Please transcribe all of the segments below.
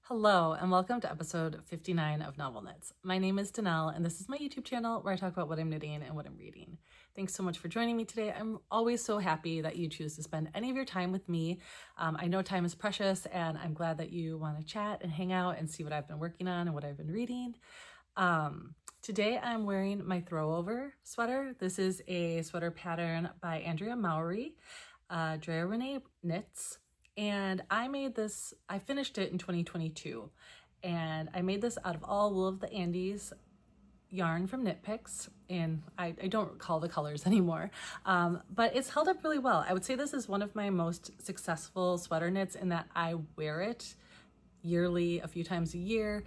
Hello, and welcome to episode 59 of Novel Knits. My name is Dehnel, and this is my YouTube channel where I talk about what I'm knitting and what I'm reading. Thanks so much for joining me today. I'm always so happy that you choose to spend any of your time with me. I know time is precious, and I'm glad that you want to chat and hang out and see what I've been working on and what I've been reading. Today I'm wearing my throwover sweater. This is a sweater pattern by Andrea Mowry, Andrea Knits. And I finished it in 2022, and I made this out of all Wool of the Andes yarn from Knit Picks, and I don't recall the colors anymore, but it's held up really well. I would say this is one of my most successful sweater knits in that I wear it yearly, a few times a year.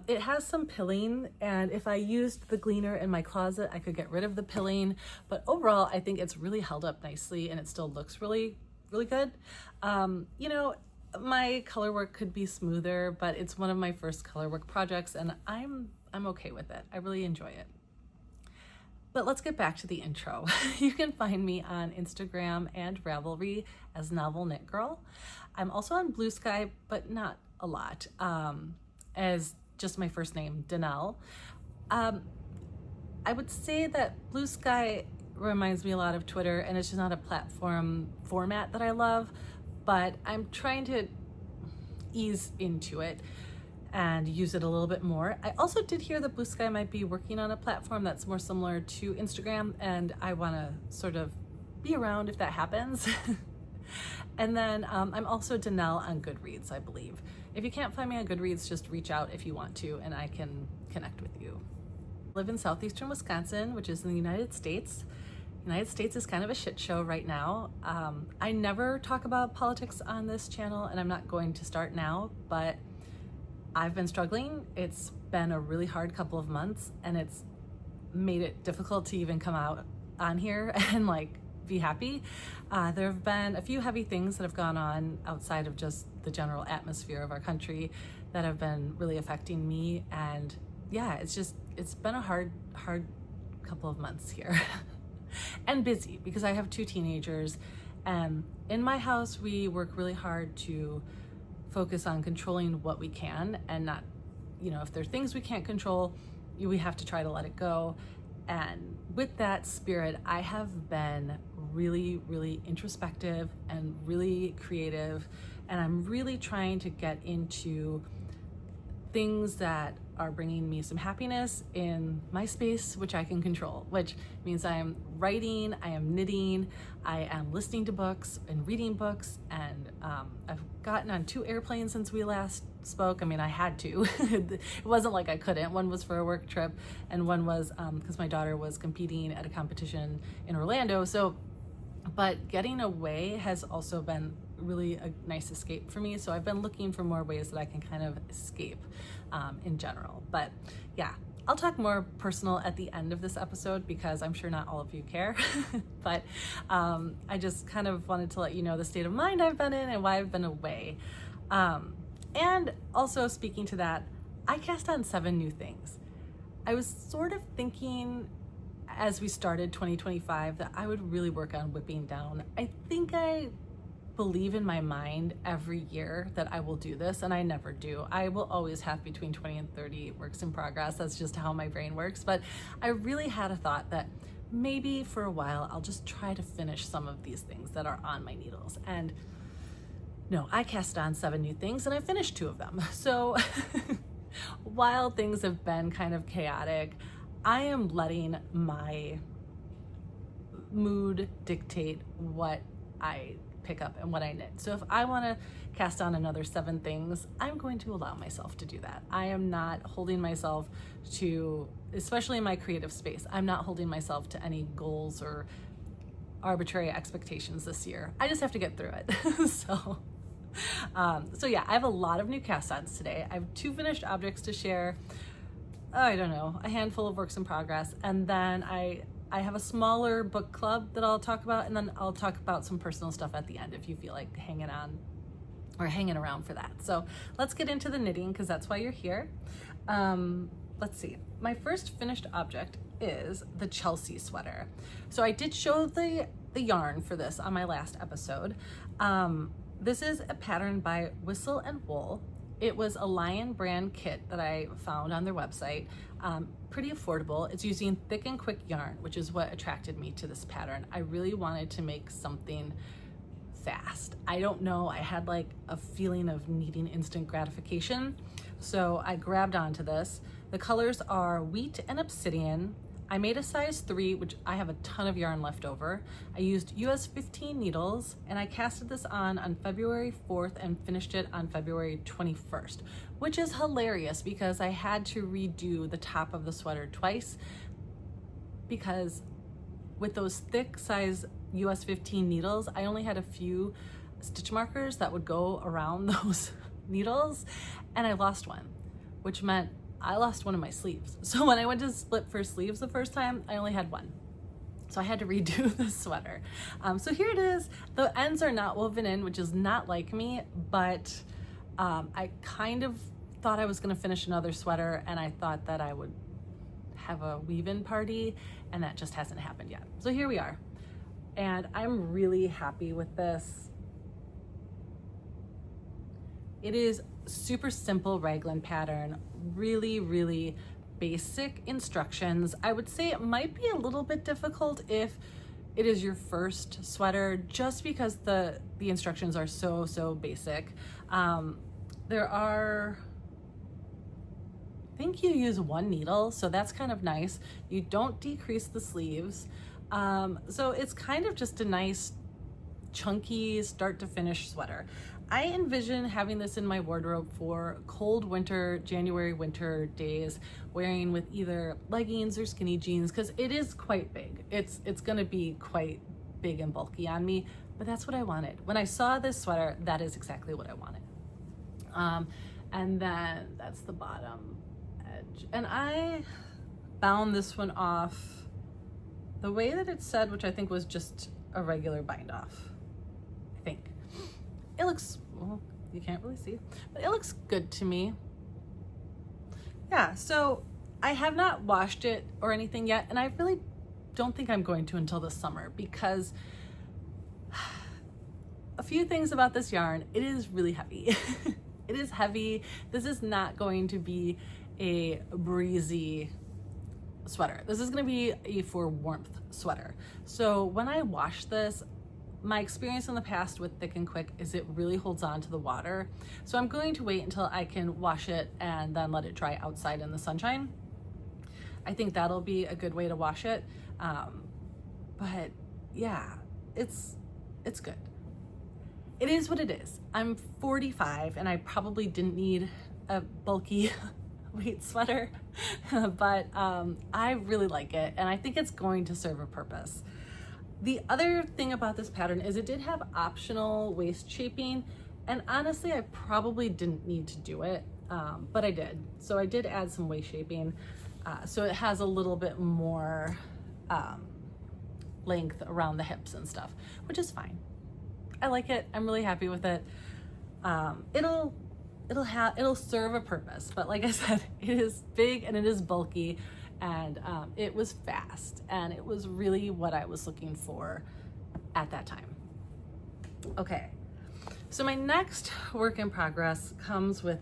It has some pilling, and if I used the gleaner in my closet, I could get rid of the pilling, but overall, I think it's really held up nicely, and it still looks really good. My color work could be smoother, but it's one of my first color work projects, and I'm okay with it. I really enjoy it. But let's get back to the intro. You can find me on Instagram and Ravelry as Novel Knit Girl. I'm also on Bluesky, but not a lot, as just my first name, Dehnel. I would say that Bluesky reminds me a lot of Twitter, and it's just not a platform format that I love, but I'm trying to ease into it and use it a little bit more. I also did hear that Bluesky might be working on a platform that's more similar to Instagram, and I want to sort of be around if that happens. And then I'm also Dehnel on Goodreads, I believe. If you can't find me on Goodreads, just reach out if you want to, and I can connect with you. I live in southeastern Wisconsin, which is in the United States. United States is kind of a shit show right now. I never talk about politics on this channel, and I'm not going to start now, but I've been struggling. It's been a really hard couple of months, and it's made it difficult to even come out on here and be happy. There have been a few heavy things that have gone on outside of just the general atmosphere of our country that have been really affecting me, and yeah, it's been a hard couple of months here. And busy because I have 2 teenagers, and in my house we work really hard to focus on controlling what we can, and not, if there are things we can't control, we have to try to let it go. And with that spirit, I have been really introspective and really creative, and I'm really trying to get into things that are bringing me some happiness in my space, which I can control, which means I am writing, I am knitting, I am listening to books and reading books, and I've gotten on 2 airplanes since we last spoke. I mean, I had to. It wasn't like I couldn't. One was for a work trip, and one was because my daughter was competing at a competition in Orlando. But getting away has also been really a nice escape for me. So I've been looking for more ways that I can kind of escape in general. But yeah, I'll talk more personal at the end of this episode because I'm sure not all of you care. But I just kind of wanted to let you know the state of mind I've been in and why I've been away. And also, speaking to that, I cast on 7 new things. I was sort of thinking as we started 2025 that I would really work on whipping down. I think I believe in my mind every year that I will do this, and I never do. I will always have between 20 and 30 works in progress. That's just how my brain works. But I really had a thought that maybe for a while I'll just try to finish some of these things that are on my needles. And no, I cast on 7 new things, and I finished 2 of them. So while things have been kind of chaotic, I am letting my mood dictate what I pick up and what I knit. So if I want to cast on another 7 things, I'm going to allow myself to do that. I am not holding myself to, especially in my creative space, I'm not holding myself to any goals or arbitrary expectations this year. I just have to get through it. So yeah, I have a lot of new cast-ons today. I have 2 finished objects to share. I don't know, a handful of works in progress, and then I have a smaller book club that I'll talk about, and then I'll talk about some personal stuff at the end if you feel like hanging on or hanging around for that. So let's get into the knitting because that's why you're here. Let's see. My first finished object is the Chelsea sweater. So I did show the yarn for this on my last episode. This is a pattern by Whistle and Wool, It was a Lion brand kit that I found on their website. Pretty affordable. It's using thick and quick yarn, which is what attracted me to this pattern. I really wanted to make something fast. I don't know, I had like a feeling of needing instant gratification. So I grabbed onto this. The colors are wheat and obsidian. I made a size 3, which I have a ton of yarn left over. I used US 15 needles, and I casted this on February 4th and finished it on February 21st, which is hilarious because I had to redo the top of the sweater twice because with those thick size US 15 needles, I only had a few stitch markers that would go around those needles, and I lost one, which meant I lost one of my sleeves. So when I went to split for sleeves the first time, I only had one. So I had to redo the sweater. So here it is. The ends are not woven in, which is not like me, but I kind of thought I was gonna finish another sweater, and I thought that I would have a weave-in party, and that just hasn't happened yet. So here we are. And I'm really happy with this. It is super simple raglan pattern, really, really basic instructions. I would say it might be a little bit difficult if it is your first sweater, just because the instructions are so basic. There are, I think you use 1 needle, so that's kind of nice. You don't decrease the sleeves. So it's kind of just a nice chunky start to finish sweater. I envision having this in my wardrobe for cold winter, January winter days, wearing with either leggings or skinny jeans, because it is quite big. It's gonna be quite big and bulky on me, but that's what I wanted. When I saw this sweater, that is exactly what I wanted. And then that's the bottom edge. And I bound this one off the way that it said, which I think was just a regular bind off, I think. It looks, well, you can't really see, but it looks good to me. Yeah, so I have not washed it or anything yet, and I really don't think I'm going to until the summer, because a few things about this yarn, it is really heavy. It is heavy. This is not going to be a breezy sweater. This is going to be a for warmth sweater. So when I wash this, my experience in the past with Thick and Quick is it really holds on to the water. So I'm going to wait until I can wash it and then let it dry outside in the sunshine. I think that'll be a good way to wash it. But yeah, it's good. It is what it is. I'm 45 and I probably didn't need a bulky weight sweater, but I really like it, and I think it's going to serve a purpose. The other thing about this pattern is it did have optional waist shaping, and honestly I probably didn't need to do it, but I did. So I did add some waist shaping, so it has a little bit more length around the hips and stuff, which is fine. I like it. I'm really happy with it. It'll serve a purpose, but like I said, it is big and it is bulky, and it was fast, and it was really what I was looking for at that time. Okay, so my next work in progress comes with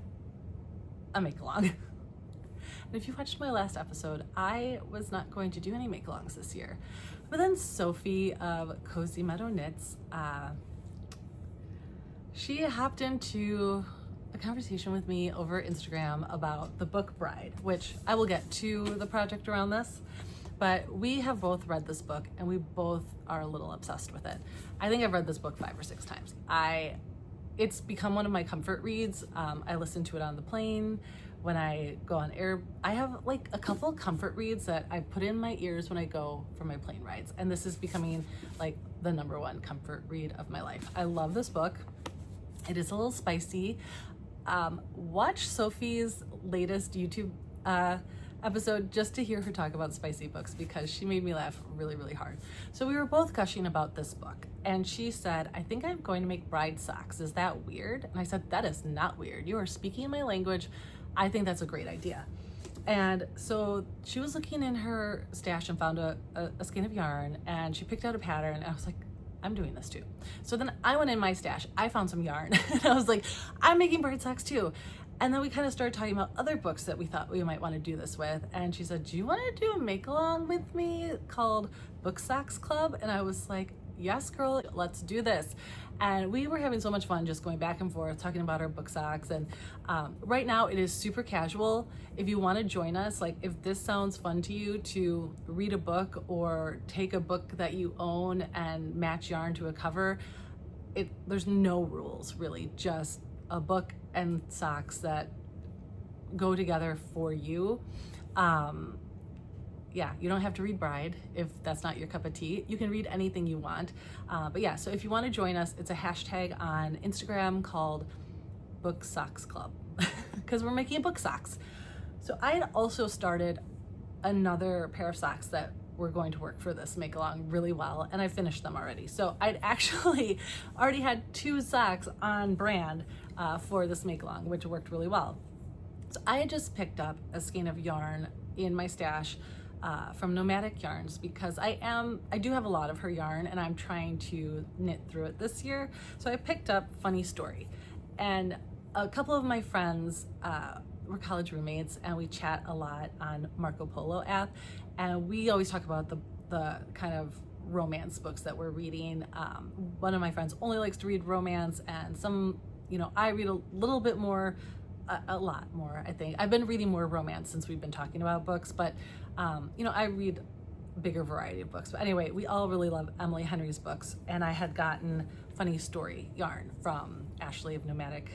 a make-along. And if you watched my last episode, I was not going to do any make-alongs this year, but then Sophie of Cozy Meadow Knits, she hopped into a conversation with me over Instagram about the book Bride, which I will get to the project around this, but we have both read this book and we both are a little obsessed with it. I think I've read this book 5 or 6 times. It's become one of my comfort reads. I listen to it on the plane, when I go on air. I have like a couple comfort reads that I put in my ears when I go for my plane rides, and this is becoming like the #1 comfort read of my life. I love this book. It is a little spicy. Watch Sophie's latest YouTube episode just to hear her talk about spicy books, because she made me laugh really, really hard. So we were both gushing about this book, and she said, I think I'm going to make bride socks. Is that weird? And I said, that is not weird. You are speaking my language. I think that's a great idea. And so she was looking in her stash and found a skein of yarn, and she picked out a pattern, and I was like, I'm doing this too. So then I went in my stash, I found some yarn, and I was like, I'm making bride socks too. And then we kind of started talking about other books that we thought we might want to do this with. And she said, do you want to do a make along with me called Book Socks Club? And I was like, yes, girl, let's do this. And we were having so much fun just going back and forth, talking about our book socks. And right now it is super casual. If you want to join us, like if this sounds fun to you to read a book or take a book that you own and match yarn to a cover, there's no rules really, just a book and socks that go together for you. Yeah, you don't have to read Bride if that's not your cup of tea. You can read anything you want. But yeah, so if you want to join us, it's a hashtag on Instagram called Book Socks Club because we're making book socks. So I had also started another pair of socks that were going to work for this make along really well, and I finished them already. So I'd actually already had 2 socks on brand for this make along, which worked really well. So I had just picked up a skein of yarn in my stash from Nomadic Yarns because I do have a lot of her yarn and I'm trying to knit through it this year. So I picked up Funny Story, and a couple of my friends we're college roommates and we chat a lot on Marco Polo app, and we always talk about the kind of romance books that we're reading. One of my friends only likes to read romance, and some, I read a little bit more, a lot more, I think. I've been reading more romance since we've been talking about books, but I read a bigger variety of books. But anyway, we all really love Emily Henry's books, and I had gotten Funny Story yarn from Ashley of Nomadic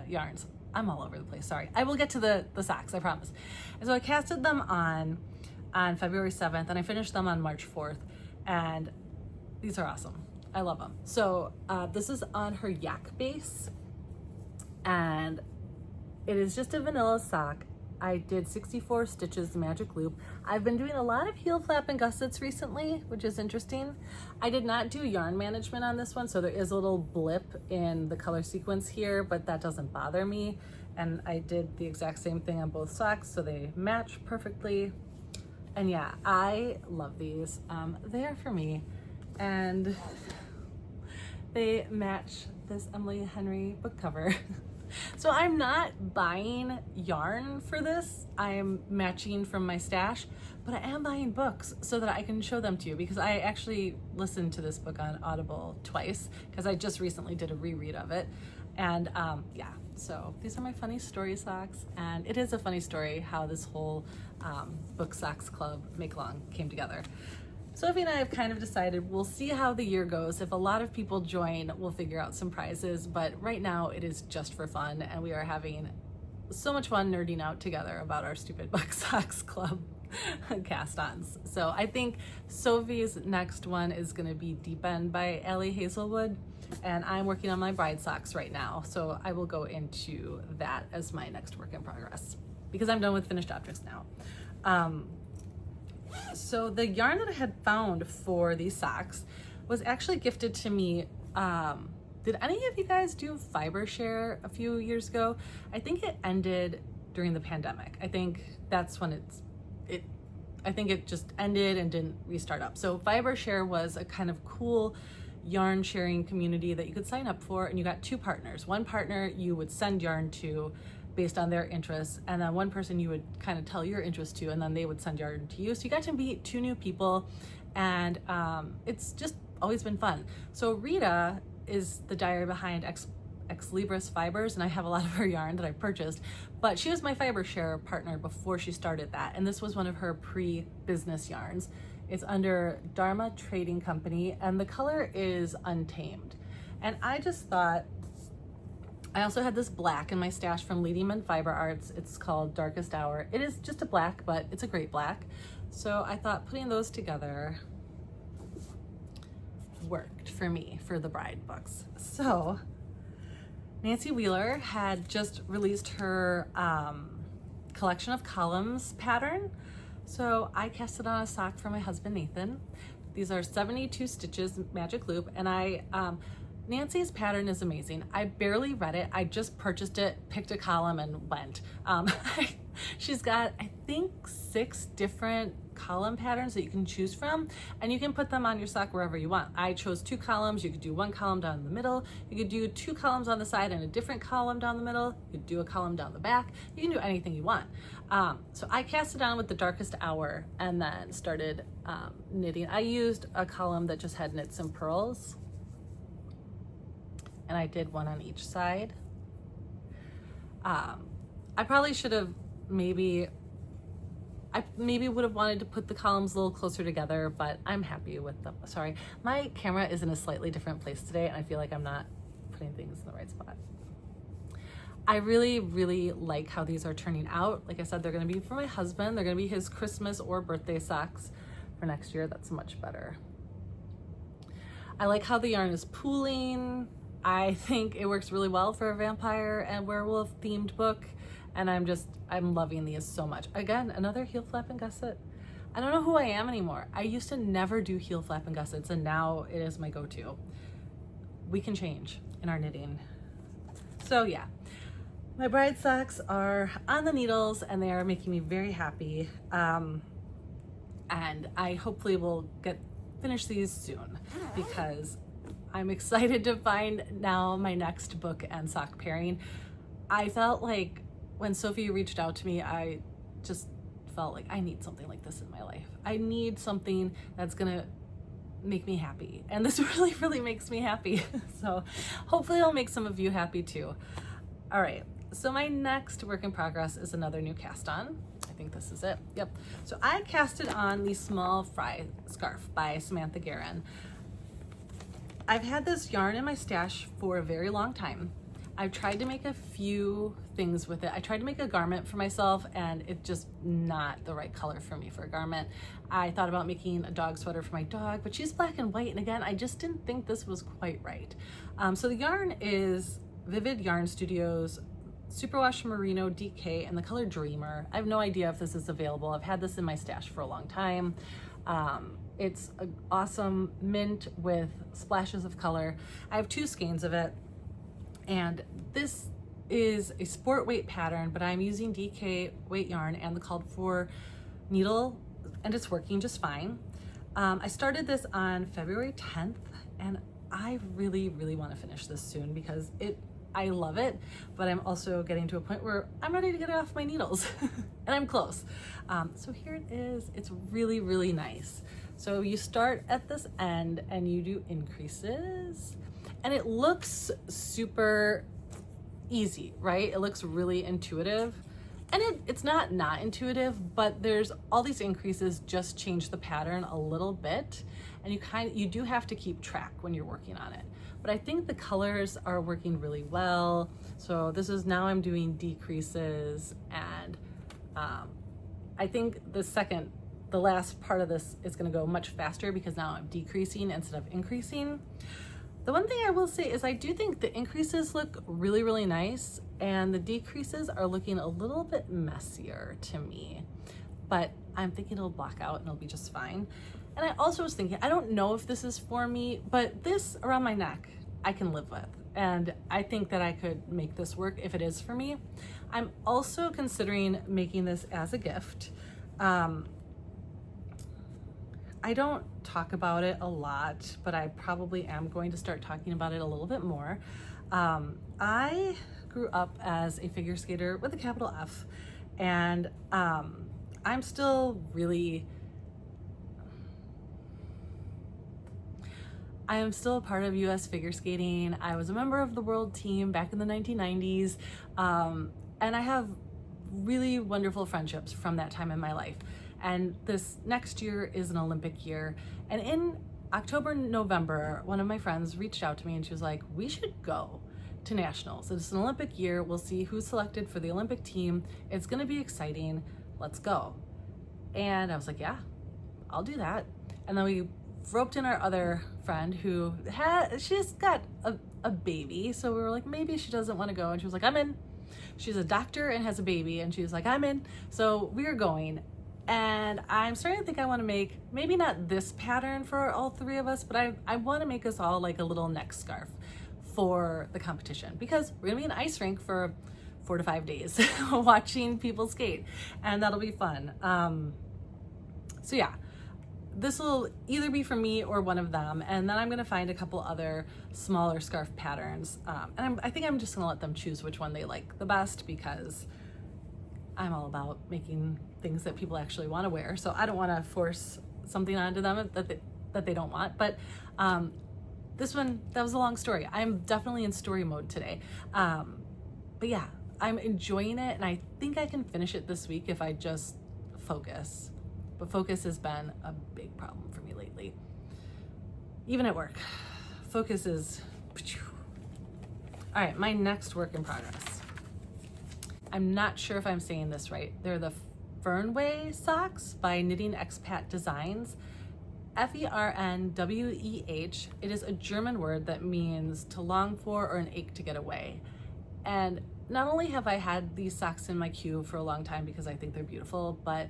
Yarns. I'm all over the place, sorry. I will get to the socks, I promise. And so I casted them on February 7th, and I finished them on March 4th, and these are awesome. I love them. So this is on her yak base, and it is just a vanilla sock. I did 64 stitches magic loop. I've been doing a lot of heel flap and gussets recently, which is interesting. I did not do yarn management on this one, so there is a little blip in the color sequence here, but that doesn't bother me. And I did the exact same thing on both socks, so they match perfectly. And yeah, I love these. They are for me, and they match this Emily Henry book cover. So I'm not buying yarn for this. I'm matching from my stash, but I am buying books so that I can show them to you, because I actually listened to this book on Audible twice because I just recently did a reread of it. And yeah, so these are my Funny Story socks, and it is a funny story how this whole Book Socks Club make-along came together. Sophie and I have kind of decided we'll see how the year goes. If a lot of people join, we'll figure out some prizes, but right now it is just for fun, and we are having so much fun nerding out together about our stupid Book Socks Club cast-ons. So I think Sophie's next one is gonna be Deep End by Allie Hazelwood, and I'm working on my bride socks right now, so I will go into that as my next work in progress because I'm done with finished objects now. So the yarn that I had found for these socks was actually gifted to me. Did any of you guys do Fiber Share a few years ago? I think it ended during the pandemic. I think that's when I think it just ended and didn't restart up. So Fiber Share was a kind of cool yarn sharing community that you could sign up for, and you got 2 partners. One partner you would send yarn to based on their interests, and then one person you would kind of tell your interest to, and then they would send yarn to you. So you got to meet 2 new people, and it's just always been fun. So Rita is the diary behind Ex Libris Fibers, and I have a lot of her yarn that I purchased, but she was my Fiber Share partner before she started that, and this was one of her pre-business yarns. It's under Dharma Trading Company, and the color is Untamed. And I just thought, I also had this black in my stash from Leading Men Fiber Arts. It's called Darkest Hour. It is just a black, but it's a great black. So I thought putting those together worked for me for the bride books. So Nancy Wheeler had just released her collection of columns pattern. So I cast it on a sock for my husband, Nathan. These are 72 stitches magic loop, and I Nancy's pattern is amazing. I barely read it. I just purchased it, picked a column, and went. She's got, I think, 6 different column patterns that you can choose from, and you can put them on your sock wherever you want. I chose 2 columns. You could do 1 column down the middle. You could do 2 columns on the side and a different column down the middle. You could do a column down the back. You can do anything you want. So I cast it on with the darkest hour and then started knitting. I used a column that just had knits and purls, and I did 1 on each side. I probably should have I maybe would have wanted to put the columns a little closer together, but I'm happy with them. Sorry, my camera is in a slightly different place today, and I feel like I'm not putting things in the right spot. I really, really like how these are turning out. Like I said, they're gonna be for my husband. They're gonna be his Christmas or birthday socks for next year. That's much better. I like how the yarn is pooling. I think it works really well for a vampire and werewolf themed book. And I'm loving these so much. Again, another heel flap and gusset. I don't know who I am anymore. I used to never do heel flap and gussets, and now it is my go-to. We can change in our knitting. So yeah, my bride socks are on the needles and they are making me very happy. And I hopefully will finish these soon because I'm excited to find now my next book and sock pairing. I felt like when Sophie reached out to me, I just felt like I need something like this in my life. I need something that's gonna make me happy. And this really, really makes me happy. So hopefully I'll make some of you happy too. All right, so my next work in progress is another new cast on. I think this is it, yep. So I casted on the Small Fry Scarf by Samantha Guerin. I've had this yarn in my stash for a very long time. I've tried to make a few things with it. I tried to make a garment for myself and it's just not the right color for me for a garment. I thought about making a dog sweater for my dog, but she's black and white. And again, I just didn't think this was quite right. So the yarn is Vivid Yarn Studios Superwash Merino DK and the color Dreamer. I have no idea if this is available. I've had this in my stash for a long time. It's an awesome mint with splashes of color. I have 2 skeins of it. And this is a sport weight pattern, but I'm using DK weight yarn and the called for needle, and it's working just fine. I started this on February 10th, and I really, really want to finish this soon because I love it, but I'm also getting to a point where I'm ready to get it off my needles, and I'm close. So here it is. It's really, really nice. So you start at this end and you do increases. And it looks super easy, right? It looks really intuitive. And it's not intuitive, but there's all these increases just change the pattern a little bit. And you do have to keep track when you're working on it. But I think the colors are working really well. So now I'm doing decreases, and I think the last part of this is gonna go much faster because now I'm decreasing instead of increasing. The one thing I will say is I do think the increases look really, really nice and the decreases are looking a little bit messier to me, but I'm thinking it'll block out and it'll be just fine. And I also was thinking, I don't know if this is for me, but this around my neck, I can live with. And I think that I could make this work if it is for me. I'm also considering making this as a gift. I don't talk about it a lot, but I probably am going to start talking about it a little bit more. I grew up as a figure skater with a capital F, and I'm still I am still a part of US figure skating. I was a member of the world team back in the 1990s, and I have really wonderful friendships from that time in my life. And this next year is an Olympic year. And in October, November, one of my friends reached out to me and she was like, we should go to nationals. It's an Olympic year. We'll see who's selected for the Olympic team. It's gonna be exciting. Let's go. And I was like, yeah, I'll do that. And then we roped in our other friend who she's got a baby. So we were like, maybe she doesn't want to go. And she was like, I'm in. She's a doctor and has a baby. And she was like, I'm in. So we were going. And I'm starting to think I want to make, maybe not this pattern for all three of us, but I want to make us all like a little neck scarf for the competition, because we're gonna be in an ice rink for 4 to 5 days watching people skate, and that'll be fun. So yeah, this will either be for me or one of them, and then I'm gonna find a couple other smaller scarf patterns, and I think I'm just gonna let them choose which one they like the best, because I'm all about making things that people actually want to wear, so I don't want to force something onto them that they don't want. But this one, that was a long story. I'm definitely in story mode today, but yeah, I'm enjoying it, and I think I can finish it this week if I just focus. But focus has been a big problem for me lately, even at work. Focus is... All right, my next work in progress. I'm not sure if I'm saying this right. They're the Fernweh socks by Knitting Expat Designs. Fernweh. It is a German word that means to long for or an ache to get away. And not only have I had these socks in my queue for a long time because I think they're beautiful, but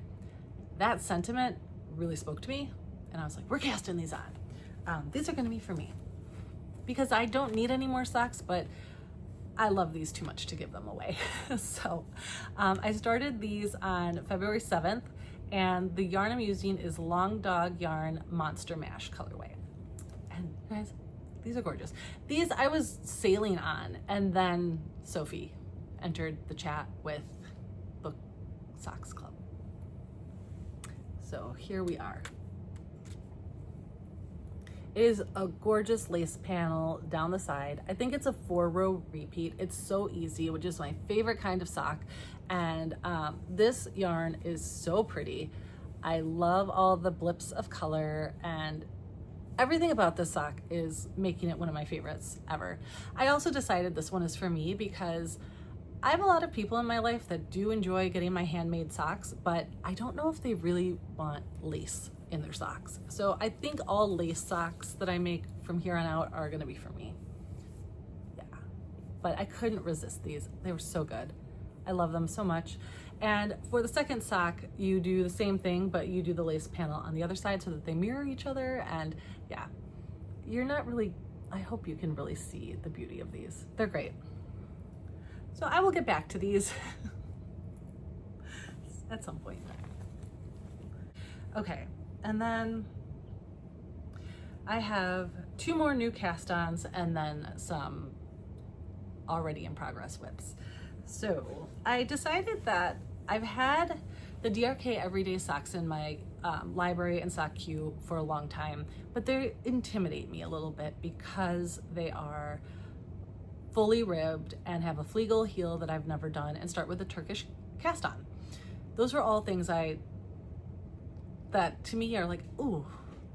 that sentiment really spoke to me, and I was like, we're casting these on. These are gonna be for me, because I don't need any more socks, but I love these too much to give them away. So I started these on February 7th, and the yarn I'm using is Long Dog Yarn Monster Mash colorway. And guys, these are gorgeous. These I was sailing on, and then Sophie entered the chat with Book Socks Club. So here we are. It is a gorgeous lace panel down the side. I think it's a 4-row repeat. It's so easy, which is my favorite kind of sock. And this yarn is so pretty. I love all the blips of color, and everything about this sock is making it one of my favorites ever. I also decided this one is for me because I have a lot of people in my life that do enjoy getting my handmade socks, but I don't know if they really want lace in their socks. So I think all lace socks that I make from here on out are gonna be for me. Yeah, but I couldn't resist these. They were so good. I love them so much. And for the second sock, you do the same thing, but you do the lace panel on the other side so that they mirror each other. And yeah, you're not really, I hope you can really see the beauty of these. They're great. So I will get back to these at some point. Okay, and then I have 2 more new cast-ons and then some already in progress whips. So I decided that I've had the DRK Everyday Socks in my library and sock queue for a long time, but they intimidate me a little bit because they are fully ribbed and have a fleagle heel that I've never done, and start with a Turkish cast on. Those are all things that to me are like, ooh,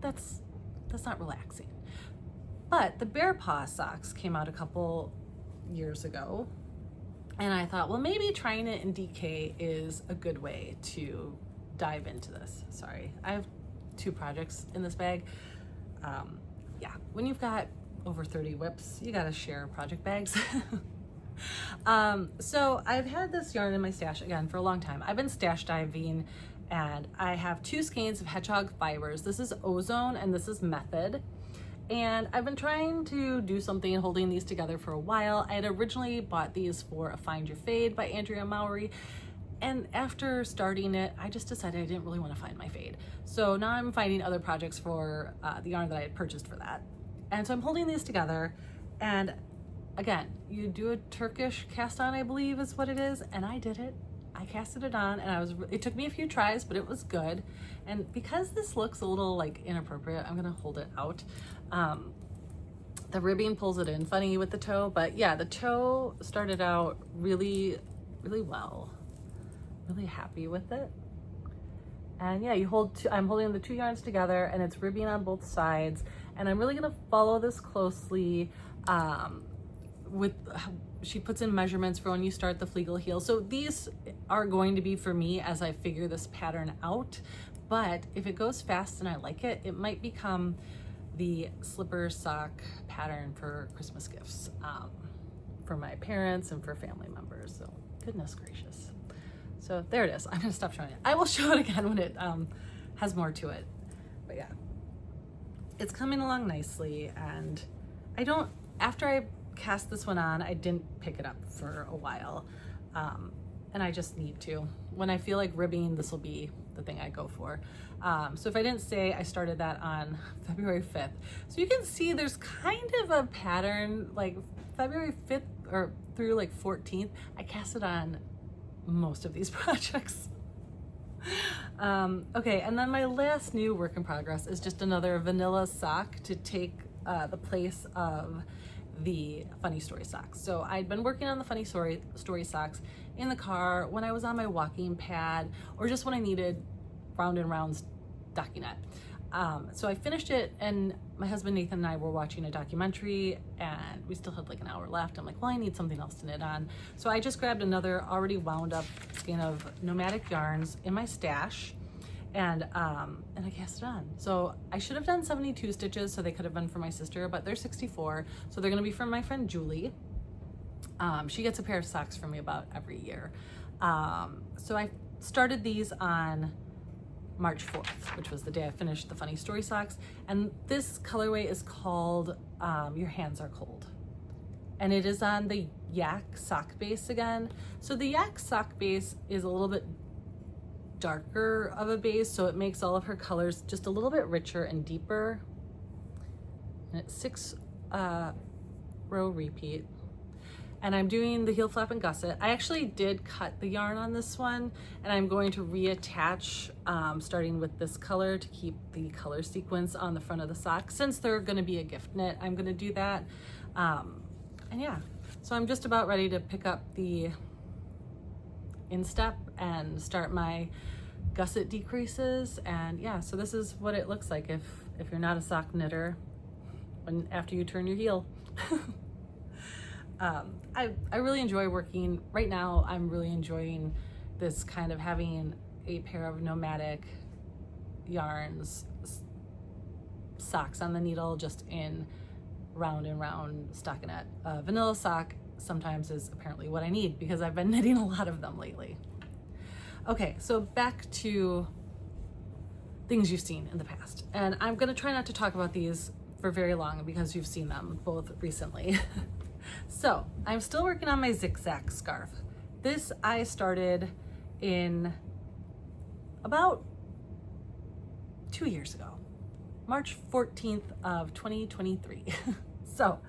that's not relaxing. But the Bear Paw socks came out a couple years ago, and I thought, well, maybe trying it in DK is a good way to dive into this. Sorry, I have 2 projects in this bag. Yeah, when you've got over 30 whips, you gotta share project bags. So I've had this yarn in my stash again for a long time. I've been stash diving, and I have 2 skeins of hedgehog fibers. This is Ozone and this is Method. And I've been trying to do something holding these together for a while. I had originally bought these for a Find Your Fade by Andrea and Mowry, and after starting it, I just decided I didn't really want to find my fade. So now I'm finding other projects for the yarn that I had purchased for that. And so I'm holding these together, and again, you do a Turkish cast on, I believe is what it is, and I did it. I casted it on, and it took me a few tries, but it was good. And because this looks a little like inappropriate, I'm gonna hold it out. The ribbing pulls it in funny with the toe, but yeah, the toe started out really, really well. Really happy with it. And yeah, I'm holding the 2 yarns together, and it's ribbing on both sides. And I'm really gonna follow this closely she puts in measurements for when you start the fleagle heel. So these are going to be for me as I figure this pattern out. But if it goes fast and I like it, it might become the slipper sock pattern for Christmas gifts for my parents and for family members. So goodness gracious. So there it is. I'm gonna stop showing it. I will show it again when it has more to it. But yeah, it's coming along nicely, and after I cast this one on, I didn't pick it up for a while. And I just need to. When I feel like ribbing, this will be the thing I go for. So if I didn't say, I started that on February 5th. So you can see there's kind of a pattern, like February 5th or through like 14th, I cast it on most of these projects. Okay, and then my last new work in progress is just another vanilla sock to take the place of the funny story socks. So I'd been working on the funny story socks in the car, when I was on my walking pad, or just when I needed round and round stockinette. So I finished it, and my husband Nathan and I were watching a documentary, and we still had like an hour left. I'm like, well, I need something else to knit on. So I just grabbed another already wound up skein of nomadic yarns in my stash, and I cast it on. So I should have done 72 stitches, so they could have been for my sister, but they're 64. So they're gonna be from my friend Julie. She gets a pair of socks from me about every year. So I started these on March 4th, which was the day I finished the funny story socks. And this colorway is called Your Hands Are Cold. And it is on the yak sock base again. So the yak sock base is a little bit darker of a base, so it makes all of her colors just a little bit richer and deeper. And it's 6 row repeat. And I'm doing the heel flap and gusset. I actually did cut the yarn on this one, and I'm going to reattach starting with this color to keep the color sequence on the front of the sock. Since they're gonna be a gift knit, I'm gonna do that. And yeah, so I'm just about ready to pick up the instep and start my gusset decreases. And yeah, so this is what it looks like if you're not a sock knitter after you turn your heel. I really enjoy working. Right now, I'm really enjoying this kind of having a pair of nomadic yarns, socks on the needle, just in round and round stockinette. Vanilla sock sometimes is apparently what I need because I've been knitting a lot of them lately. Okay, so back to things you've seen in the past. And I'm gonna try not to talk about these for very long because you've seen them both recently. So I'm still working on my ZickZack scarf. This I started in about 2 years ago, March 14th of 2023. So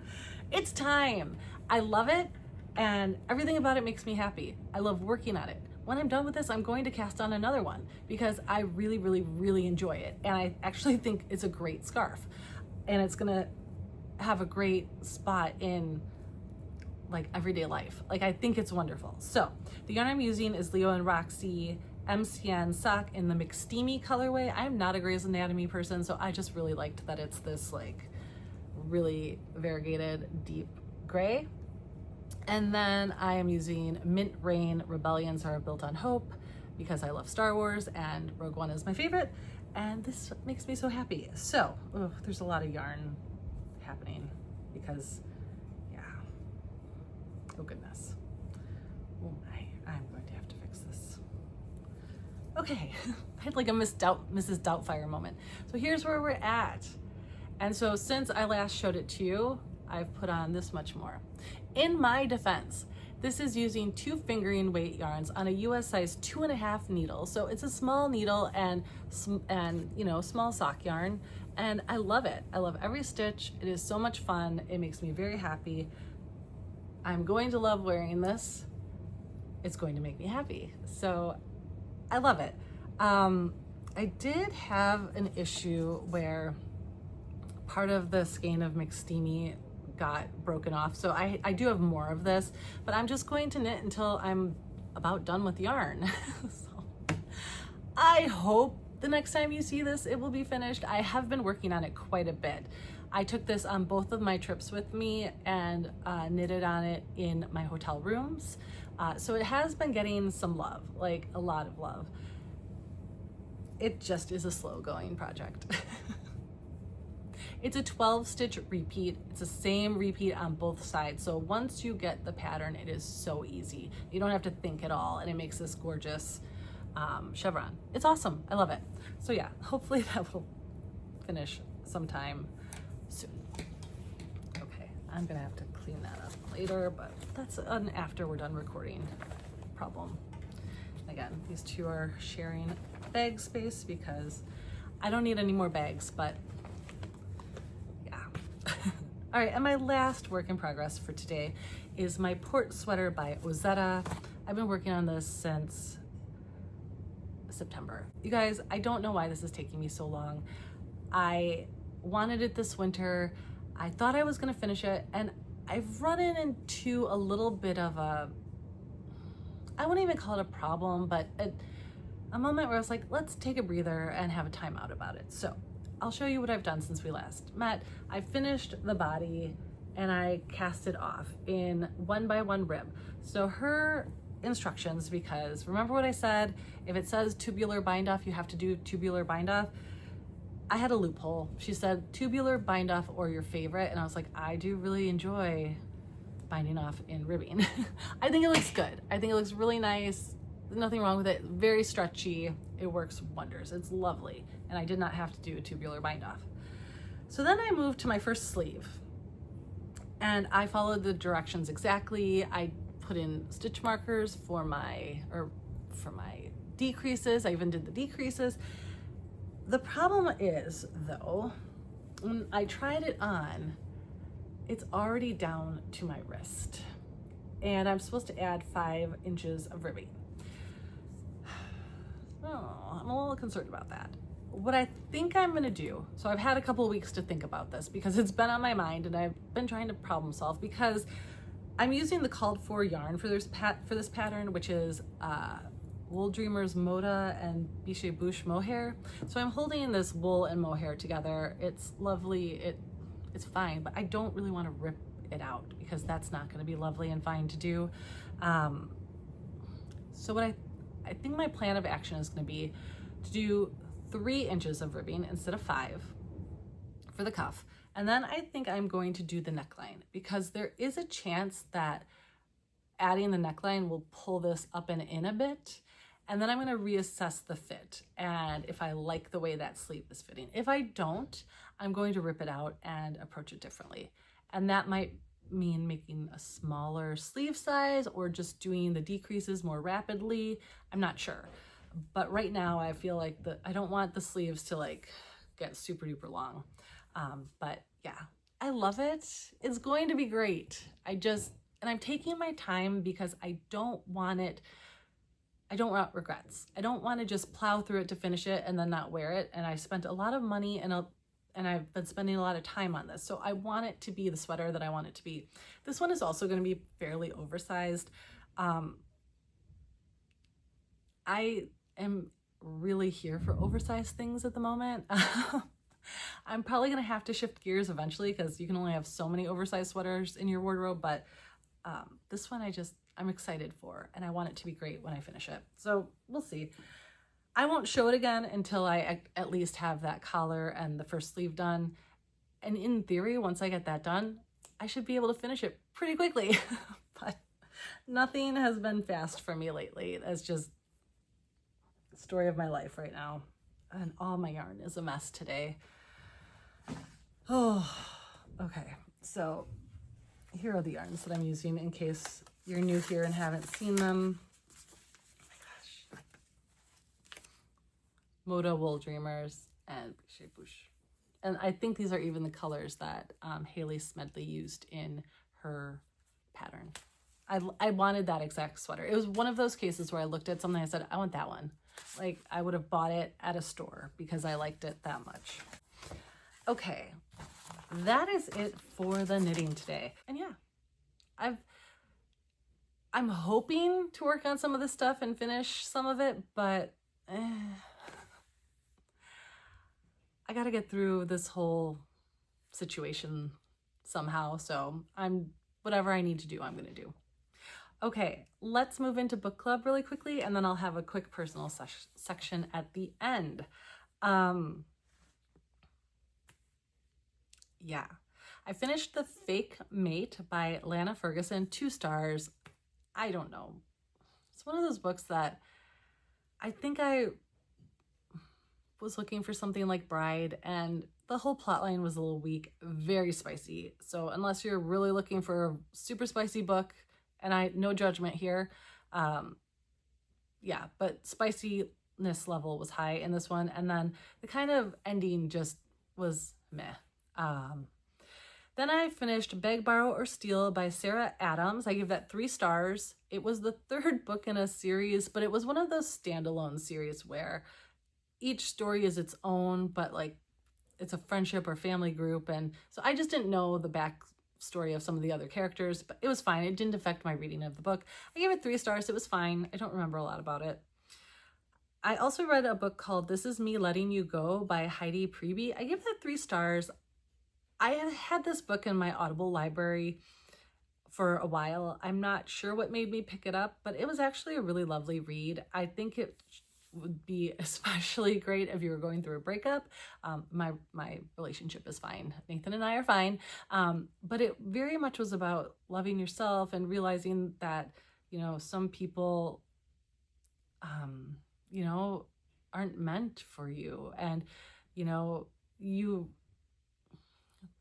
it's time. I love it, and everything about it makes me happy. I love working on it. When I'm done with this, I'm going to cast on another one because I really, really, really enjoy it. And I actually think it's a great scarf, and it's gonna have a great spot in like everyday life. Like, I think it's wonderful. So the yarn I'm using is Leo and Roxy MCN sock in the McSteamy colorway. I'm not a Grey's Anatomy person, so I just really liked that it's this like really variegated deep gray. And then I am using Mint Rain Rebellions Are Built on Hope because I love Star Wars and Rogue One is my favorite, and this makes me so happy. So there's a lot of yarn happening because oh goodness. Oh my, I'm going to have to fix this. Okay, I had like a Mrs. Doubtfire moment. So here's where we're at. And so since I last showed it to you, I've put on this much more. In my defense, this is using 2 fingering weight yarns on a US size 2.5 needle. So it's a small needle and you know, small sock yarn. And I love it. I love every stitch. It is so much fun. It makes me very happy. I'm going to love wearing this. It's going to make me happy. So I love it. I did have an issue where part of the skein of McSteamy got broken off. So I do have more of this, but I'm just going to knit until I'm about done with yarn. So I hope the next time you see this, it will be finished. I have been working on it quite a bit. I took this on both of my trips with me and knitted on it in my hotel rooms. So it has been getting some love, like a lot of love. It just is a slow going project. It's a 12 stitch repeat. It's the same repeat on both sides. So once you get the pattern, it is so easy. You don't have to think at all, and it makes this gorgeous chevron. It's awesome. I love it. So yeah, hopefully that will finish sometime soon. Okay, I'm gonna have to clean that up later, but that's an after we're done recording problem. Again, these two are sharing bag space because I don't need any more bags, but yeah. All right, and my last work in progress for today is my port sweater by Ozetta. I've been working on this since September. You guys, I don't know why this is taking me so long. I wanted it this winter. I thought I was gonna finish it, and I've run into a little bit of a, I wouldn't even call it a problem, but a moment where I was like, let's take a breather and have a timeout about it. So I'll show you what I've done since we last met. I finished the body and I cast it off in 1x1 rib. So her instructions, because remember what I said, if it says tubular bind off, you have to do tubular bind off. I had a loophole. She said tubular bind off or your favorite, and I was like, I do really enjoy binding off in ribbing. I think it looks good. I think it looks really nice. There's nothing wrong with it. Very stretchy. It works wonders. It's lovely, and I did not have to do a tubular bind off. So then I moved to my first sleeve, and I followed the directions exactly. I put in stitch markers for my decreases. I even did the decreases. The problem is, though, when I tried it on, it's already down to my wrist, and I'm supposed to add 5 inches of ribbing. Oh, I'm a little concerned about that. What I think I'm gonna do, so I've had a couple of weeks to think about this because it's been on my mind and I've been trying to problem solve, because I'm using the called for yarn for this pattern, which is Wool Dreamers Moda and Biche Bouche Mohair. So I'm holding this wool and mohair together. It's lovely, it's fine, but I don't really want to rip it out because that's not going to be lovely and fine to do. So what I think my plan of action is going to be to do 3 inches of ribbing instead of 5 for the cuff. And then I think I'm going to do the neckline, because there is a chance that adding the neckline will pull this up and in a bit. And then I'm going to reassess the fit, and if I like the way that sleeve is fitting. If I don't, I'm going to rip it out and approach it differently. And that might mean making a smaller sleeve size or just doing the decreases more rapidly. I'm not sure. But right now I feel like I don't want the sleeves to like get super duper long. But yeah, I love it. It's going to be great. And I'm taking my time because I don't want regrets. I don't want to just plow through it to finish it and then not wear it. And I spent a lot of money and I've been spending a lot of time on this. So I want it to be the sweater that I want it to be. This one is also going to be fairly oversized. I am really here for oversized things at the moment. I'm probably going to have to shift gears eventually because you can only have so many oversized sweaters in your wardrobe. But this one I'm excited for, and I want it to be great when I finish it. So we'll see. I won't show it again until I at least have that collar and the first sleeve done. And in theory, once I get that done, I should be able to finish it pretty quickly. But nothing has been fast for me lately. That's just the story of my life right now. And all my yarn is a mess today. Oh, okay. So here are the yarns that I'm using in case you're new here and haven't seen them. Oh my gosh. Moda Wool Dreamers and Biche Bouche. And I think these are even the colors that Hailey Smedley used in her pattern. I wanted that exact sweater. It was one of those cases where I looked at something and I said, I want that one. Like, I would have bought it at a store because I liked it that much. Okay, that is it for the knitting today. And yeah, I'm hoping to work on some of this stuff and finish some of it, but I gotta get through this whole situation somehow. So whatever I need to do, I'm gonna do. Okay, let's move into book club really quickly, and then I'll have a quick personal section at the end. Yeah. I finished The Fake Mate by Lana Ferguson, 2 stars. I don't know. It's one of those books that I think I was looking for something like Bride, and the whole plotline was a little weak, very spicy. So unless you're really looking for a super spicy book, and no judgment here, yeah, but spiciness level was high in this one, and then the kind of ending just was meh. Then I finished Beg, Borrow, or Steal by Sarah Adams. I gave that 3 stars. It was the 3rd book in a series, but it was one of those standalone series where each story is its own, but like it's a friendship or family group. And so I just didn't know the backstory of some of the other characters, but it was fine. It didn't affect my reading of the book. I gave it 3 stars. It was fine. I don't remember a lot about it. I also read a book called This Is Me Letting You Go by Heidi Priebe. I gave that 3 stars. I had this book in my Audible library for a while. I'm not sure what made me pick it up, but it was actually a really lovely read. I think it would be especially great if you were going through a breakup. My relationship is fine. Nathan and I are fine. But it very much was about loving yourself and realizing that, some people, aren't meant for you. And,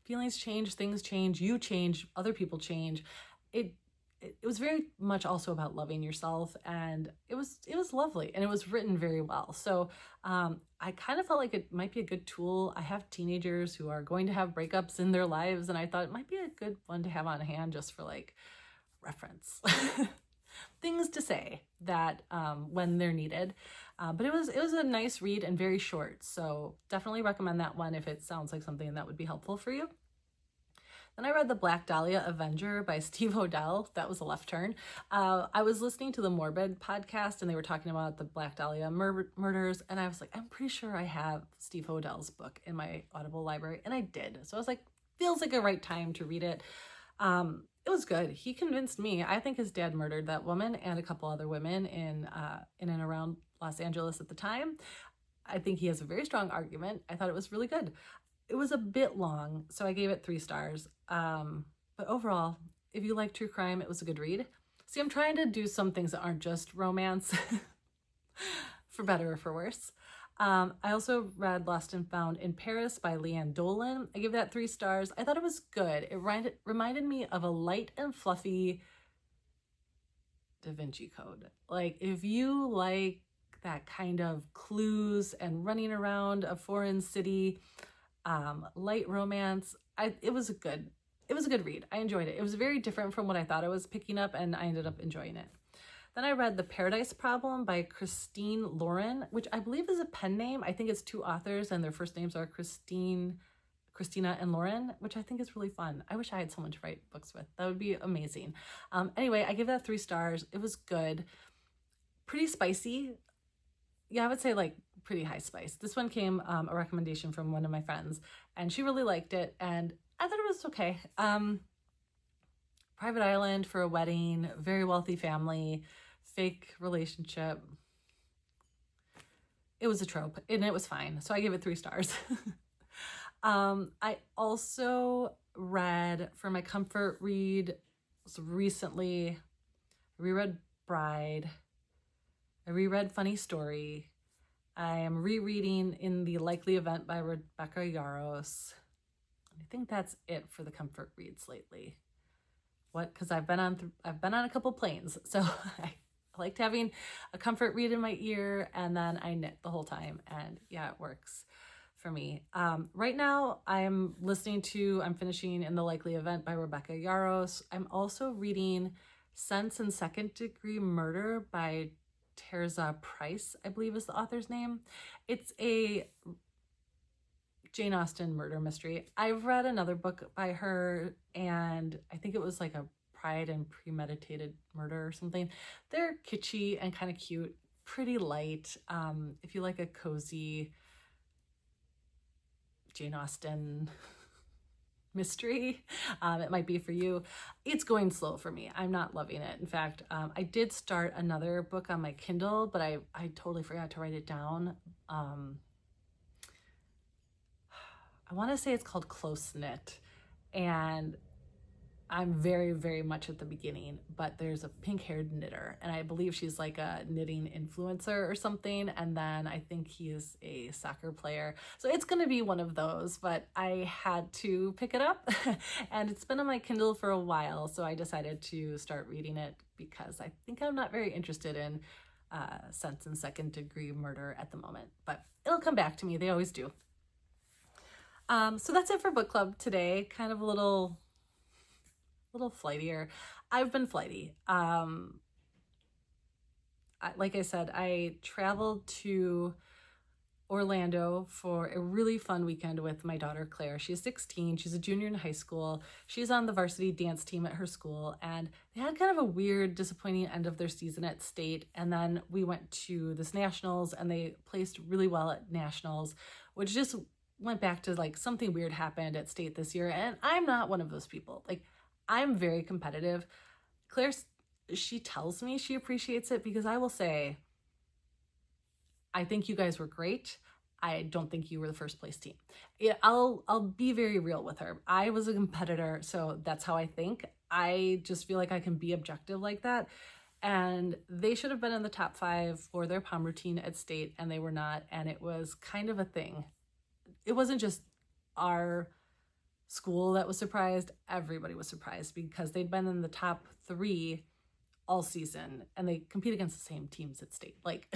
feelings change, things change, you change, other people change. It was very much also about loving yourself, and it was lovely, and it was written very well. So I kind of felt like it might be a good tool. I have teenagers who are going to have breakups in their lives, and I thought it might be a good one to have on hand just for like reference. Things to say that when they're needed. But it was a nice read and very short. So definitely recommend that one if it sounds like something that would be helpful for you. Then I read The Black Dahlia Avenger by Steve Odell. That was a left turn. I was listening to the Morbid podcast, and they were talking about the Black Dahlia murders. And I was like, I'm pretty sure I have Steve Odell's book in my Audible library. And I did. So I was like, feels like a right time to read it. It was good. He convinced me. I think his dad murdered that woman and a couple other women in and around Los Angeles at the time. I think he has a very strong argument. I thought it was really good. It was a bit long, so I gave it 3 stars. But overall, if you like true crime, it was a good read. See, I'm trying to do some things that aren't just romance, for better or for worse. I also read Lost and Found in Paris by Leanne Dolan. I gave that 3 stars. I thought it was good. It reminded me of a light and fluffy Da Vinci Code. Like, if you like that kind of clues and running around a foreign city, light romance, it was a good read. I enjoyed it. It was very different from what I thought I was picking up, and I ended up enjoying it. Then I read The Paradise Problem by Christine Lauren, which I believe is a pen name. I think it's 2 authors, and their first names are Christina and Lauren, which I think is really fun. I wish I had someone to write books with. That would be amazing. Anyway, I give that 3 stars. It was good. Pretty spicy. Yeah, I would say like pretty high spice. This one came a recommendation from one of my friends, and she really liked it, and I thought it was okay. Private island for a wedding, very wealthy family, fake relationship. It was a trope, and it was fine. So I gave it 3 stars. I also read, for my comfort read, recently, I reread Bride. I reread Funny Story. I am rereading In the Likely Event by Rebecca Yarros. I think that's it for the comfort reads lately. Because I've been on a couple planes, so I liked having a comfort read in my ear, and then I knit the whole time, and yeah, it works for me. Right now, I'm finishing In the Likely Event by Rebecca Yarros. I'm also reading Sense and Second Degree Murder by Terza Price, I believe is the author's name. It's a Jane Austen murder mystery. I've read another book by her, and I think it was like a Pride and Premeditated Murder or something. They're kitschy and kind of cute, pretty light. If you like a cozy Jane Austen mystery, it might be for you. It's going slow for me. I'm not loving it. In fact, I did start another book on my Kindle, but I totally forgot to write it down. I want to say it's called Close Knit, and I'm very, very much at the beginning, but there's a pink-haired knitter, and I believe she's like a knitting influencer or something, and then I think he is a soccer player. So it's going to be one of those, but I had to pick it up, and it's been on my Kindle for a while, so I decided to start reading it because I think I'm not very interested in Sense and Second-Degree Murder at the moment, but it'll come back to me. They always do. So that's it for book club today. Kind of a little flightier. I've been flighty. Like I said, I traveled to Orlando for a really fun weekend with my daughter Claire. She's 16. She's a junior in high school. She's on the varsity dance team at her school, and they had kind of a weird, disappointing end of their season at state. And then we went to this nationals, and they placed really well at nationals, which just went back to like something weird happened at state this year. And I'm not one of those people. Like, I'm very competitive. Claire, she tells me she appreciates it because I will say, I think you guys were great. I don't think you were the first place team. Yeah, I'll be very real with her. I was a competitor, so that's how I think. I just feel like I can be objective like that. And they should have been in the top 5 for their pom routine at state, and they were not. And it was kind of a thing. It wasn't just our school that was surprised. Everybody was surprised because they'd been in the top 3 all season, and they compete against the same teams at state. Like,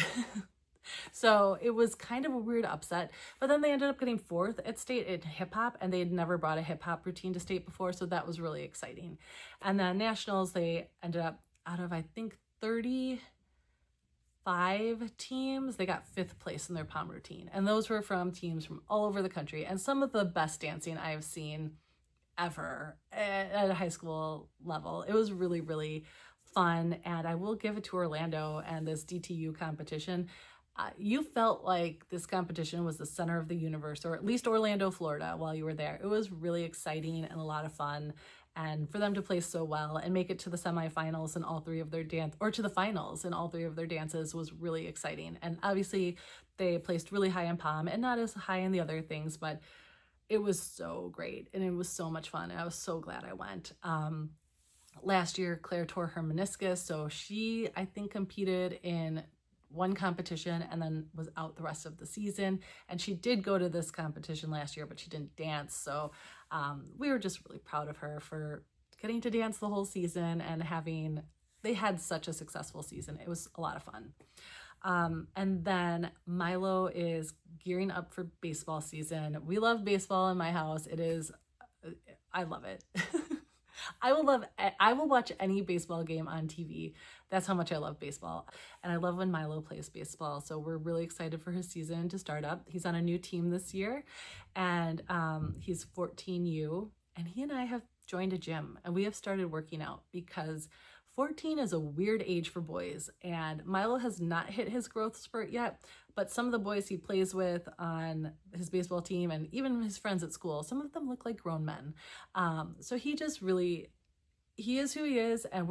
so it was kind of a weird upset, but then they ended up getting 4th at state in hip hop, and they had never brought a hip hop routine to state before. So that was really exciting. And then nationals, they ended up out of, I think, 35 teams, they got 5th place in their pom routine. And those were from teams from all over the country, and some of the best dancing I have seen ever at a high school level. It was really, really fun. And I will give it to Orlando and this DTU competition. You felt like this competition was the center of the universe, or at least Orlando, Florida, while you were there. It was really exciting and a lot of fun. And for them to play so well and make it to the semifinals in all 3 of their to the finals in all 3 of their dances was really exciting. And obviously they placed really high in pom and not as high in the other things, but it was so great and it was so much fun. And I was so glad I went. Last year, Claire tore her meniscus, so she, I think, competed in one competition and then was out the rest of the season. And she did go to this competition last year, but she didn't dance. So we were just really proud of her for getting to dance the whole season and they had such a successful season. It was a lot of fun. And then Milo is gearing up for baseball season. We love baseball in my house. I love it. I will watch any baseball game on TV. That's how much I love baseball. And I love when Milo plays baseball. So we're really excited for his season to start up. He's on a new team this year, and he's 14U, and he and I have joined a gym, and we have started working out because 14 is a weird age for boys, and Milo has not hit his growth spurt yet, but some of the boys he plays with on his baseball team and even his friends at school, some of them look like grown men. So he is who he is, and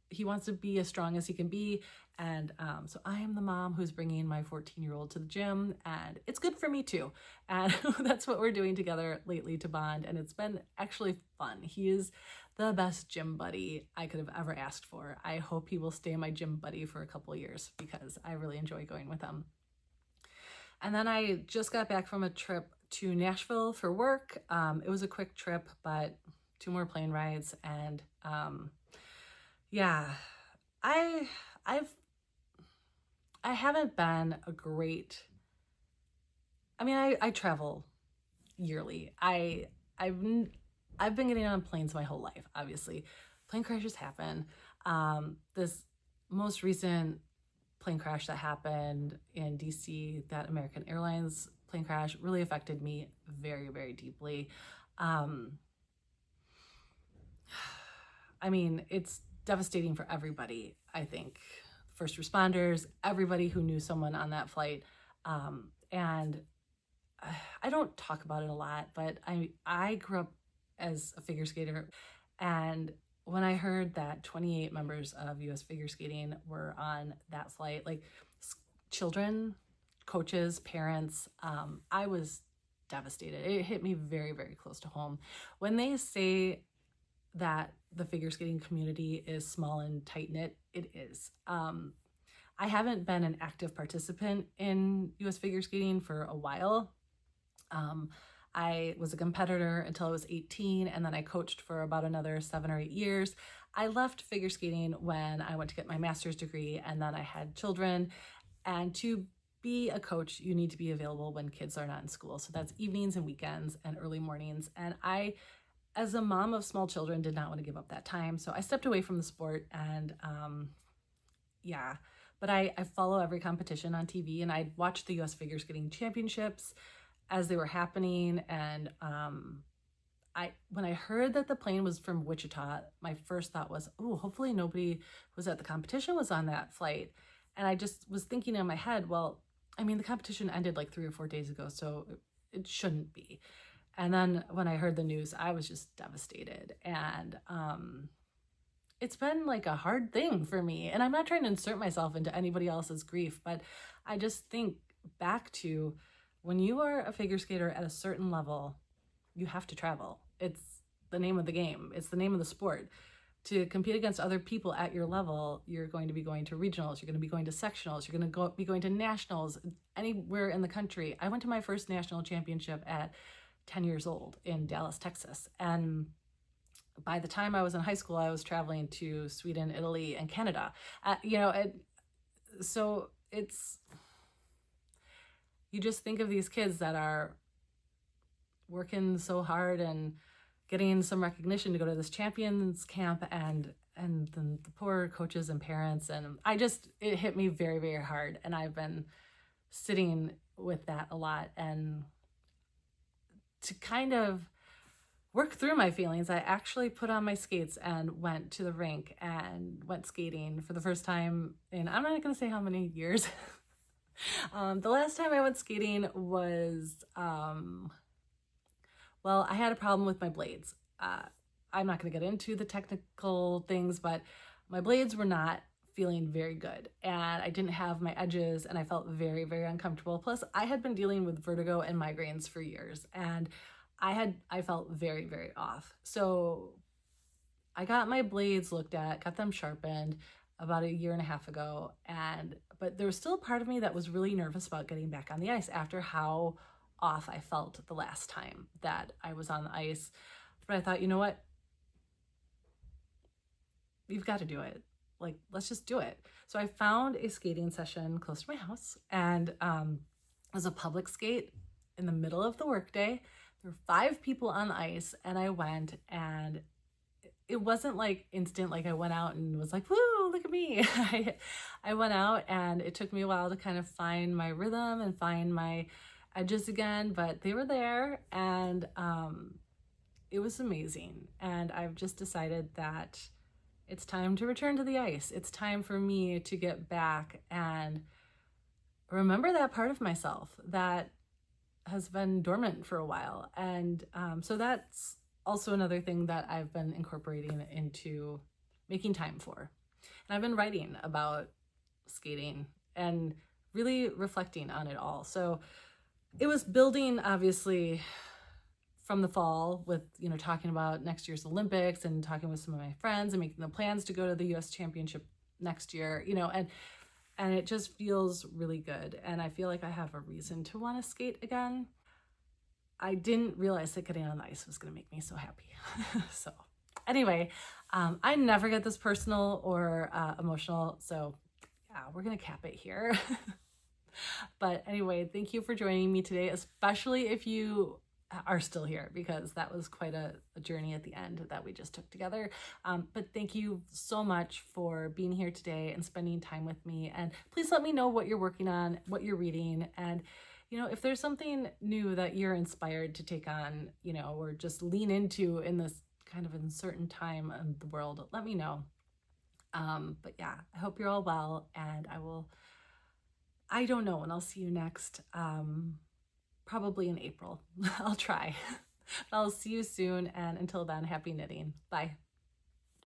he wants to be as strong as he can be. And so I am the mom who's bringing my 14-year-old to the gym, and it's good for me too. And that's what we're doing together lately to bond, and it's been actually fun. He is the best gym buddy I could have ever asked for. I hope he will stay my gym buddy for a couple years because I really enjoy going with him. And then I just got back from a trip to Nashville for work. It was a quick trip, but 2 more plane rides. And yeah, I haven't been a great, I travel yearly. I've been getting on planes my whole life, obviously. Plane crashes happen. This most recent plane crash that happened in DC, that American Airlines plane crash, really affected me very, very deeply. It's devastating for everybody, I think. First responders, everybody who knew someone on that flight. And I don't talk about it a lot, but I grew up as a figure skater, and when I heard that 28 members of U.S. figure skating were on that flight, like children, coaches, parents, I was devastated. It hit me very, very close to home. When they say that the figure skating community is small and tight-knit, it is. I haven't been an active participant in U.S. figure skating for a while. I was a competitor until I was 18, and then I coached for about another 7 or 8 years. I left figure skating when I went to get my master's degree, and then I had children. And to be a coach, you need to be available when kids are not in school. So that's evenings and weekends and early mornings. And I, as a mom of small children, did not want to give up that time. So I stepped away from the sport, and but I follow every competition on TV, and I'd watch the U.S. Figure Skating Championships as they were happening. And when I heard that the plane was from Wichita, my first thought was, oh, hopefully nobody who was at the competition was on that flight. And I just was thinking in my head, well, I mean, the competition ended like 3 or 4 days ago, so it shouldn't be. And then when I heard the news, I was just devastated. And it's been like a hard thing for me. And I'm not trying to insert myself into anybody else's grief, but I just think back to when you are a figure skater at a certain level, you have to travel. It's the name of the game. It's the name of the sport. To compete against other people at your level, you're going to be going to regionals, you're going to be going to sectionals, you're going to be going to nationals anywhere in the country. I went to my first national championship at 10 years old in Dallas, Texas. And by the time I was in high school, I was traveling to Sweden, Italy, and Canada. So it's, you just think of these kids that are working so hard and getting some recognition to go to this champions camp, and then the poor coaches and parents. And it hit me very, very hard. And I've been sitting with that a lot. And to kind of work through my feelings, I actually put on my skates and went to the rink and went skating for the first time in, I'm not going to say how many years. The last time I went skating was, well, I had a problem with my blades. I'm not going to get into the technical things, but my blades were not feeling very good, and I didn't have my edges, and I felt very, very uncomfortable. Plus, I had been dealing with vertigo and migraines for years, and I felt very, very off. So I got my blades looked at, got them sharpened about 1.5 years ago, but there was still a part of me that was really nervous about getting back on the ice after how off I felt the last time that I was on the ice. But I thought, you know what? You've got to do it. Like, let's just do it. So I found a skating session close to my house, and it was a public skate in the middle of the workday. There were 5 people on the ice, and I went, and it wasn't like instant, like I went out and was like, woo, look at me. I went out, and it took me a while to kind of find my rhythm and find my edges again, but they were there, and it was amazing. And I've just decided that it's time to return to the ice. It's time for me to get back and remember that part of myself that has been dormant for a while. And so that's also another thing that I've been incorporating into making time for. And I've been writing about skating and really reflecting on it all. So it was building, obviously, from the fall with, talking about next year's Olympics and talking with some of my friends and making the plans to go to the U.S. Championship next year, and it just feels really good. And I feel like I have a reason to want to skate again. I didn't realize that getting on the ice was going to make me so happy. So anyway, I never get this personal or emotional. So yeah, we're going to cap it here. But anyway, thank you for joining me today, especially if you are still here, because that was quite a journey at the end that we just took together. But thank you so much for being here today and spending time with me. And please let me know what you're working on, what you're reading. And, if there's something new that you're inspired to take on, or just lean into in this kind of uncertain time in the world, let me know. But yeah, I hope you're all well, and I don't know when I'll see you next. Probably in April. I'll try. I'll see you soon. And until then, happy knitting. Bye.